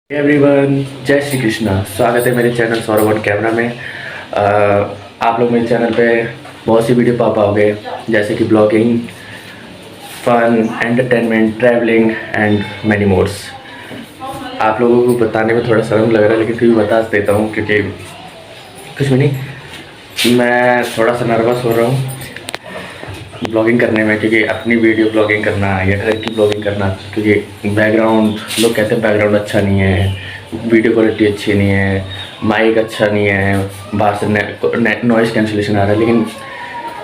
Everyone, जय श्री कृष्णा। स्वागत है मेरे चैनल सौरभ ऑन कैमरा में। आप लोग मेरे चैनल पे बहुत सी वीडियो पा पाओगे, जैसे कि blogging, fun, entertainment, travelling and many mores. आप लोगों को बताने में थोड़ा शर्म लग रहा है, लेकिन फिर भी बता देता हूँ क्योंकि कुछ भी नहीं, मैं थोड़ा सा नर्वस हो रहा हूँ ब्लॉगिंग करने में, क्योंकि अपनी वीडियो ब्लॉगिंग करना या घर की ब्लॉगिंग करना, क्योंकि बैकग्राउंड, लोग कहते हैं बैकग्राउंड अच्छा नहीं है, वीडियो क्वालिटी अच्छी नहीं है, माइक अच्छा नहीं है, बाहर से नॉइज़ कैंसिलेशन आ रहा है। लेकिन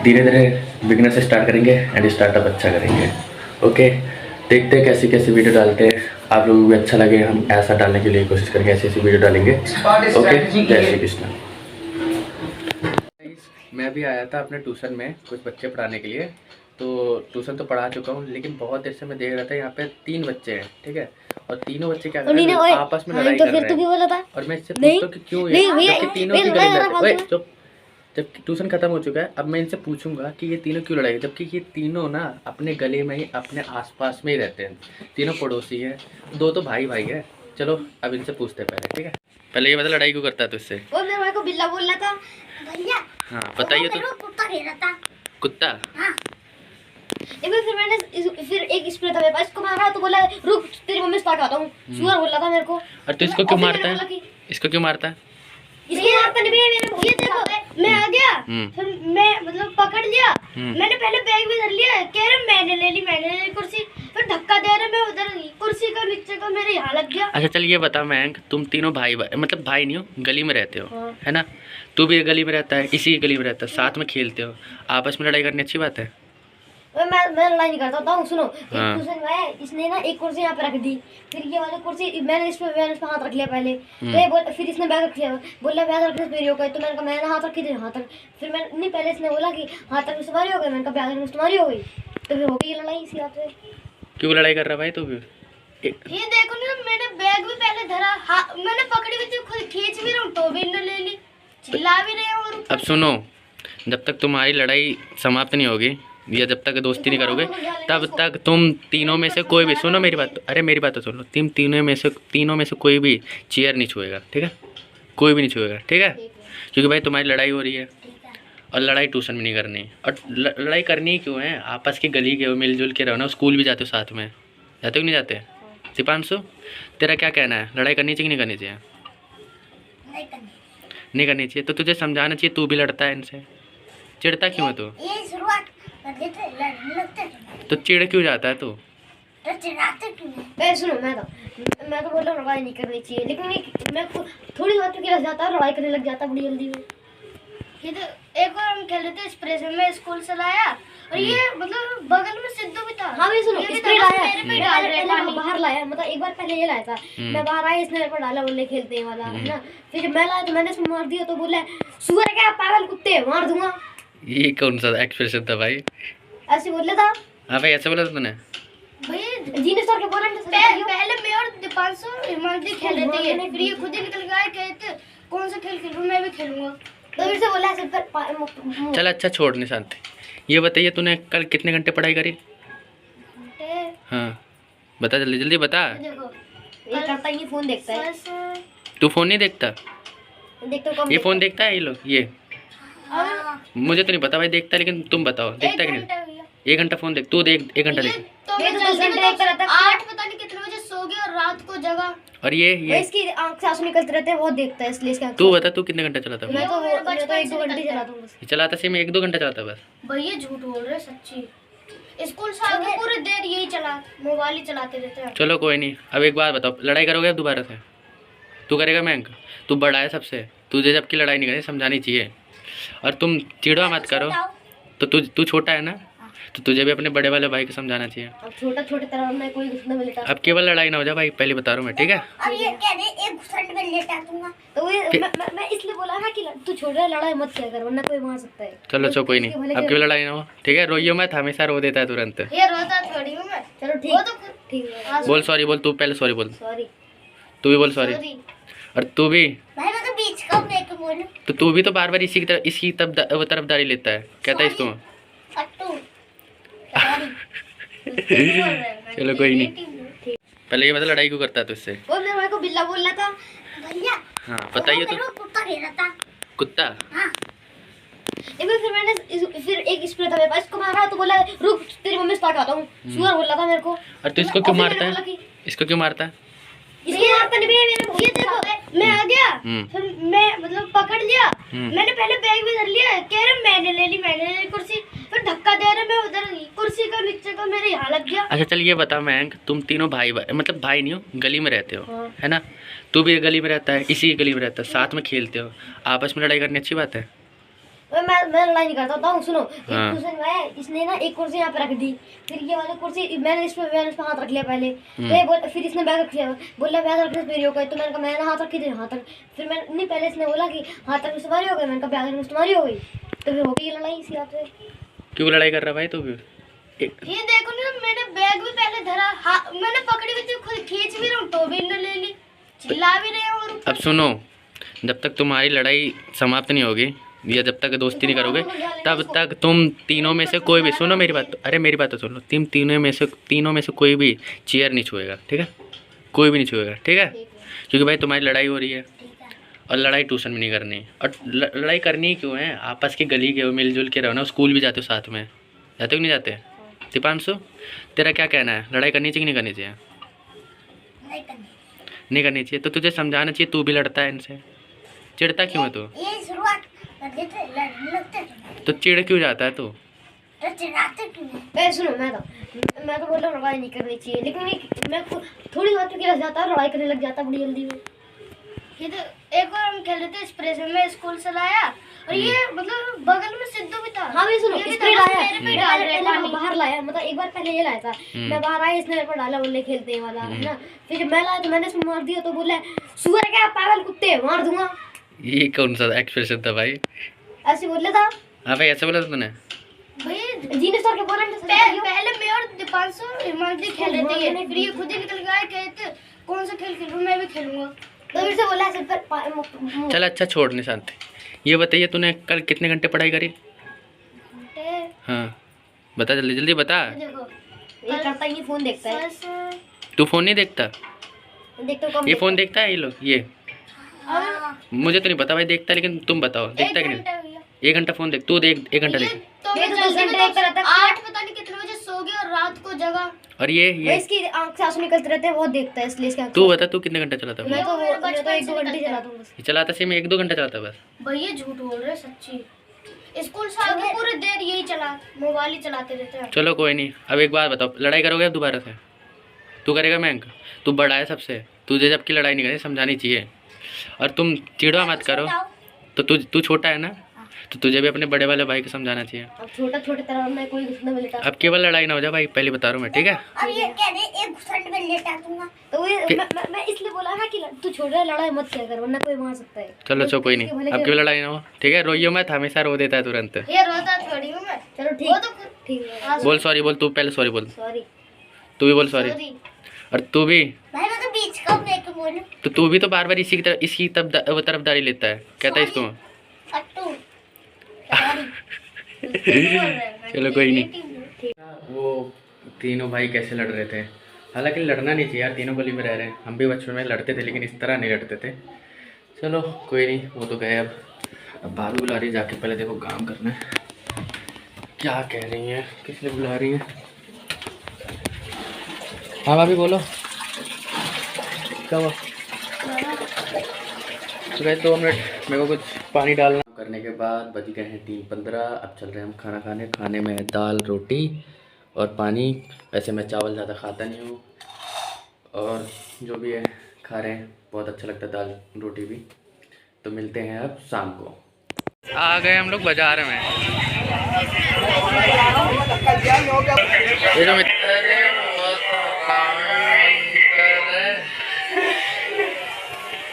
धीरे धीरे बिगनर से स्टार्ट करेंगे एंड स्टार्टअप अच्छा करेंगे। ओके, देखते हैं कैसी कैसी वीडियो डालते हैं, आप लोगों को भी अच्छा लगे। हम ऐसा डालने के लिए कोशिश करेंगे, ऐसी ऐसी वीडियो डालेंगे। ओके, जय श्री कृष्ण। मैं भी आया था अपने ट्यूशन में कुछ बच्चे पढ़ाने के लिए, तो ट्यूशन तो पढ़ा चुका हूँ, लेकिन बहुत देर से मैं देख रहा था यहाँ पे 3 बच्चे हैं, ठीक है, और तीनों बच्चे क्या कर रहे हैं, आपस में लड़ाई कर रहे हैं। और मैं इससे पूछता हूँ कि क्यों है, जबकि तीनों की गली में, जब ट्यूशन खत्म हो चुका है, अब मैं इनसे पूछूंगा कि ये तीनों क्यों लड़ाई, जबकि ये तीनों ना अपने गली में ही, अपने आसपास में ही रहते हैं, तीनों पड़ोसी हैं, 2 तो भाई भाई है। चलो अब इनसे पूछते हैं पहले, ठीक है। पहले ये बता, लड़ाई क्यों करता है तुझसे? वो मेरे भाई को बिल्ला बोल रहा था भैया। हाँ बताइए। तो कुत्ता खेल रहा था। कुत्ता? हाँ। फिर मैंने फिर एक स्प्रे था मेरे पास, इसको मारा तो बोला रुक तेरी मम्मी से आता हूँ। सुअर बोल रहा था मेरे को। और तो इसको क्यों मारता है? इसको क्यों मारता है? इसको मारता नहीं भैया, मैंने ये देखो मैं आ गया, फिर मैं मतलब पकड़ लिया, मैंने पहले बैग भी धर लिया, कह रहे मैंने ले ली कुर्सी, फिर धक्का दे रहे, मैं उधर कुर्सी का नीचे का मेरे यहाँ लग गया। अच्छा चल ये बता मयंक, तुम तीनों भाई मतलब भाई नहीं हो, गली में रहते हो, है ना? तू भी गली में रहता है, इसी गली में रहता है, साथ में खेलते हो, आपस में लड़ाई करनी अच्छी बात है? मैं लड़ाई नहीं करता हूँ। सुनो, एक ट्यूशन में इसने ना एक कुर्सी यहाँ पे रख दी, फिर ये वाली कुर्सी मैंने इस पे हाथ रख लिया पहले, फिर इसने बैग रख लिया, बोला बैग रखने से मेरी हो गई, तो मैंने हाथ रखी थी, हाथ रख, फिर मैंने नहीं, पहले इसने बोला कि हाथ रखने से तुम्हारी हो गई, मैंने कहा बैग रखने से तुम्हारी हो गई, तो फिर हो गई लड़ाई इसी बात पे। क्यों लड़ाई कर रहा भाई तू भी? ये देखो ना, मैंने बैग भी पहले धरा, मैंने पकड़ी हुई थी, खुद खींच भी रहा हूँ तो भी इन्होंने ले ली, चिल्ला भी रहे हो। अब सुनो, जब तक तुम्हारी लड़ाई समाप्त नहीं होगी या जब तक दोस्ती नहीं करोगे, तब तक तुम तीनों में से कोई भी, सुनो मेरी बात, अरे मेरी बात तो सुन लो, तुम तीनों में से कोई भी चेयर नहीं छुएगा, ठीक है? कोई भी नहीं छुएगा, ठीक है? क्योंकि भाई तुम्हारी लड़ाई हो रही है, और लड़ाई ट्यूशन में नहीं करनी, और लड़ाई करनी क्यों है? आपस की गली के हो, मिलजुल के रहो ना, स्कूल भी जाते हो साथ में, जाते हो नहीं जाते? दीपांशु, तेरा क्या कहना है, लड़ाई करनी चाहिए कि नहीं करनी चाहिए? नहीं करनी चाहिए। तो तुझे समझाना चाहिए, तू भी लड़ता है इनसे, चिढ़ता क्यों है तू? ये शुरुआत तो चिढ़ क्यों जाता है तू? सुनो, मैं तो बोल रहा हूँ लड़ाई नहीं करनी चाहिए, लेकिन मैं थोड़ी बात पे जाता है, लड़ाई करने लग जाता है बड़ी जल्दी में। ये तो एक बार हम खेल रहे थे स्प्रे से, मैं स्कूल से लाया, और ये मतलब बगल में सिद्धू भी था। हाँ भी सुनो, स्प्रे लाया, बाहर लाया, मतलब एक बार पहले ये लाया था, मैं बाहर आई, इसने मेरे पर डाला, बोले खेलते हैं वाला, है ना, फिर मैं लाया तो मैंने इसमें मार दिया, तो बोला सुअर क्या पागल कुत्ते, मार दूंगा। ये कौन सा एक्सप्रेशन था भाई? ऐसे बोला था। हाँ भाई, ऐसे बोला था तूने? भैया जीने सर के बोला पहले मैं और दीपांशु हिमांशु खेल रहे थे, फिर ये खुद ही निकल गए, कहते कौन सा खेल खेल रहा हूं, मैं भी खेलूंगा, तो फिर से बोला सब पर। चल अच्छा छोड़, निशांत, ये बताइए तूने कल कितने घंटे पढ़ाई करी? हाँ बता, जल्दी जल्दी बता। देखो ये करता है, ये फोन देखता है। तू फोन नहीं देखता? ये फोन देखता है ये लोग, ये मुझे तो नहीं पता भाई, देखता है, लेकिन तुम बताओ देखता है कि नहीं? 1 घंटा फोन देख, तू देख 1 घंटा देख। तो मैं 10 घंटे देखता रहता, 8 पता नहीं कितने बजे सो गया, और रात को जगा। और ये इसकी आंख से आंसू निकलते रहते हैं, बहुत देखता है, इसलिए इसकी आंख। तू बता, तू कितने घंटे चलाता है? मैं तो 1-2 घंटे चलाता हूं बस। चलाता से मैं 1-2 घंटा चलाता बस? भैया झूठ बोल रहे सच्ची, स्कूल से आके पूरी देर यही चला, मोबाइल ही चलाते रहते हैं। चलो कोई नहीं, अब एक बात बताओ, लड़ाई करोगे अब दोबारा से? तू करेगा मयंक? तू बड़ा है सबसे, तुझे जबकि लड़ाई नहीं करनी, समझानी चाहिए, और तुम चिढ़वा मत करो। तो तू छोटा है ना, तो तुझे भी अपने बड़े वाले भाई को समझाना चाहिए। अब छोटे तरह में कोई घुसने में लेटा, अब केवल लड़ाई ना हो जाए भाई, पहले बता रहा हूँ मैं, ठीक है? अब ये कह दे एक घुसंड में लेटा दूंगा, तो मैं इसलिए बोला ना कि तू छोटा लड़ाई मत किया कर, वरना कोई मार सकता है। चलो चलो कोई नहीं, अब केवल लड़ाई ना हो, ठीक है? रोइयो मत, हमेशा रो देता है तुरंत। ये रोता थोड़ी हूं मैं। चलो ठीक है, बोल सॉरी, बोल, तू पहले सॉरी बोल, सॉरी, तू भी बोल सॉरी। और तू भी भाई, मैं तो बीच का मैं क्यों बोलूं? तो तू भी तो बार बार इसकी तरफदारी लेता है, कहता है इसको। अट्टू चलो कोई नहीं, पहले ये बता लड़ाई क्यों करता है तुझसे? वो मेरे भाई को बिल्ला बोल रहा था भैया। हाँ बताइए तो। कुत्ता खेल रहा था। कुत्ता? हाँ। एक बार फिर मैंने फिर एक स्प्रे था मेरे पास, इसको मारा तो बोला रुक तेरी मम्मी से आता हूँ। सुअर बोल रहा था मेरे को। और तू इसको क्यों मारता है? इसको क्यों मारता है? इसको मारता नहीं भैया, मेरे ये देखो मैं आ गया फिर मैं मतलब पकड़ लिया। मैंने पहले बैग में धर लिया, कह रहे मैंने ले ली कुर्सी, फिर धक्का दे रहे मैं उधर कुर्सी का नीचे का मेरे यहाँ लग गया। अच्छा चल ये बता मयंक, तुम तीनों भाई मतलब भाई नहीं हो, गली में रहते हो। हाँ। है ना? तू भी गली में रहता है, इसी गली में रहता है, साथ में खेलते हो, आपस में लड़ाई करनी अच्छी बात है? मैं लड़ाई नहीं करता हूँ। सुनो हाँ। एक दूसरे में इसने ना एक कुर्सी यहाँ पे रख दी, फिर ये वाली कुर्सी मैंने इस पे हाथ रख लिया पहले, फिर इसने बैग रख लिया, बोला बैग रखने से मेरी हो गई, तो मैंने कहा मैंने हाथ रखी थी हाथ रख, फिर मैं नहीं पहले इसने बोला कि हाथ रखने से तुम्हारी हो गई, मैंने कहा बैग रखने से तुम्हारी हो गई, तो फिर हो गई ये लड़ाई इसी बात पे। क्यों लड़ाई कर रहा भाई तू भी? ये देखो ना मैंने बैग भी पहले धरा, मैंने पकड़ी हुई थी, खुद खींच भी रहा हूँ तो भी इन्होंने ले ली, चिल्ला भी रहे और अब सुनो, जब तक तुम्हारी लड़ाई समाप्त नहीं होगी या जब तक दोस्ती नहीं करोगे तब तक तुम तीनों में से कोई भी, सुनो मेरी बात, अरे मेरी बात तो सुन लो, तुम तीनों में से कोई भी चेयर नहीं छुएगा, ठीक है? कोई भी नहीं छुएगा, ठीक है? क्योंकि भाई तुम्हारी लड़ाई हो रही है और लड़ाई ट्यूशन में नहीं करनी, और लड़ाई करनी ही क्यों है? आपस की गली के हो, मिलजुल के रहो ना, स्कूल भी जाते हो साथ में, जाते हो नहीं जाते? दीपांशु तेरा क्या कहना है, लड़ाई करनी चाहिए कि नहीं करनी चाहिए? नहीं करनी चाहिए। तो तुझे समझाना चाहिए, तू भी लड़ता है इनसे, चिढ़ता क्यों है तू? तो चिढ़ क्यों जाता है तू? सुनो मैं तो बोल रहा हूँ लड़ाई नहीं करनी चाहिए, लेकिन मैं थोड़ी बात के रह जाता लड़ाई करने लग जाता बड़ी जल्दी में। ये तो एक बार हम खेल रहे थे स्प्रे से, मैं स्कूल से लाया और ये मतलब बगल में सिद्धू भी था। हाँ सुनो स्प्रे लाया बाहर लाया, मतलब एक बार पहले ये लाया था, मैं बाहर आया इसने मेरे पर डाला, बोले खेलते हैं वाला है ना, फिर जब मैं लाया तो मैंने इसमें मार दिया, तो बोला सुअर क्या पागल कुत्ते मार दूंगा। ये कौन सा एक्सप्रेशन था भाई? ऐसे बोला था। हाँ भाई ऐसे बोला था तूने? भैया जीने सर के बोला पहले मैं और दीपांशु हिमांशु खेल रहे थे, फिर ये खुद ही निकल गया, कहते कौन सा खेल खेलूं, मैं भी खेलूंगा, तो फिर से बोला ऐसे पर। चल अच्छा छोड़ निशांत, ये बताइए तूने कल कितने घंटे पढ़ाई करी? हाँ बता जल्दी जल्दी बता। देखो ये करता ही नहीं, फोन देखता है। तू फोन नहीं देखता? ये फोन देखता है ये लोग, ये मुझे तो नहीं पता भाई देखता है, लेकिन तुम बताओ देखता है कि नहीं? 1 घंटा फोन देख, तू देख 1 घंटा देख। तो मैं 8 पता नहीं कितने बजे सो गया और रात को जगा। और ये इसकी आंख से आंसू निकलते रहते हैं, बहुत देखता है इसलिए इसका। तू बता तू कितने घंटे चलाता है? मैं तो 1-2 घंटे चलाता हूं बस। चलाता से मैं 1-2 घंटा चलाता बस। भैया झूठ बोल रहे सच्ची, स्कूल से आके पूरी देर यही चला, मोबाइल ही चलाते रहते हैं। चलो कोई नहीं, अब एक बात बताओ, लड़ाई करोगे अब दोबारा से? तू करेगा मयंक? तू बड़ा है सबसे, तुझे जबकि लड़ाई नहीं करनी समझानी चाहिए, और तुम चिढ़ो मत करो। तो तू छोटा है ना, तो तुझे भी अपने बड़े वाले भाई को समझाना चाहिए। अब छोटे तरह में कोई नहीं मिलता, अब केवल लड़ाई ना हो जाए भाई, पहले बता रहा हूँ मैं, ठीक है? और ये कह रहे एक घुसट में लेटा दूंगा, तो मैं इसलिए बोला ना कि तू छोटा लड़ाई मत किया कर वरना कोई मार सकता है। चलो चलो कोई नहीं, अब केवल लड़ाई ना हो, ठीक है? रोइयो मत, हमेशा रो देता है तुरंत। ये रोता थोड़ी हूं मैं। चलो ठीक है, बोल सॉरी, बोल तू पहले सॉरी बोल। सॉरी तू भी बोल सॉरी। और तू भी भाई, मैं तो बीच का लेके बोलूं, तो तू भी तो बार बार इसकी तरफदारी लेता है, कहता है इसको चलो कोई नहीं। वो तीनों भाई कैसे लड़ रहे थे, हालांकि लड़ना नहीं चाहिए यार, तीनों गली में रह रहे हैं, हम भी बचपन में लड़ते थे लेकिन इस तरह नहीं लड़ते थे। चलो कोई नहीं, वो तो गए। अब भाभी बुला रही है, जाके पहले देखो काम करना है, क्या कह रही हैं, किस लिए बुला रही हैं? हाँ भाभी बोलो, क्या हुआ? तो गए 2 मिनट, मेरे को कुछ पानी डालना। करने के बाद बज गए हैं 3:15, अब चल रहे हैं हम खाना खाने। खाने में है दाल रोटी और पानी। वैसे मैं चावल ज़्यादा खाता नहीं हूँ, और जो भी है खा रहे हैं, बहुत अच्छा लगता है दाल रोटी भी। तो मिलते हैं अब शाम को। आ गए हम लोग बाजार में। ये जो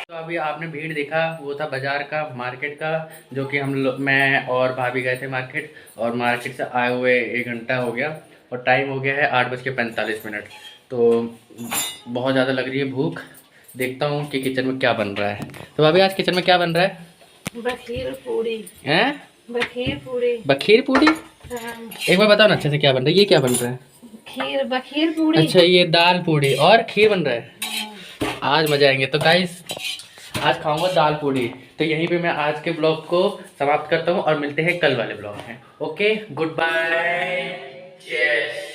तो अभी आपने भीड़ देखा, वो था बाजार का, मार्केट का, जो कि मैं और भाभी गए थे मार्केट, और मार्केट से आए हुए 1 घंटा हो गया, और टाइम हो गया है 8:45। तो बहुत ज़्यादा लग रही है भूख। देखता हूँ कि किचन में क्या बन रहा है। तो भाभी आज किचन में क्या बन रहा है? बखीर पूड़ी। हैं? बखीर पूड़ी। बखीर पूड़ी? हाँ। एक बार बताओ ना अच्छे से क्या बन रहा है, ये क्या बन रहा है? खीर पूड़ी। अच्छा ये दाल पूड़ी और खीर बन रहा है, आज मजा आएंगे। तो गाइस आज खाऊंगा दाल पूड़ी। तो यहीं पे मैं आज के ब्लॉग को समाप्त करता हूँ और मिलते हैं कल वाले ब्लॉग में। Okay, good bye, cheers.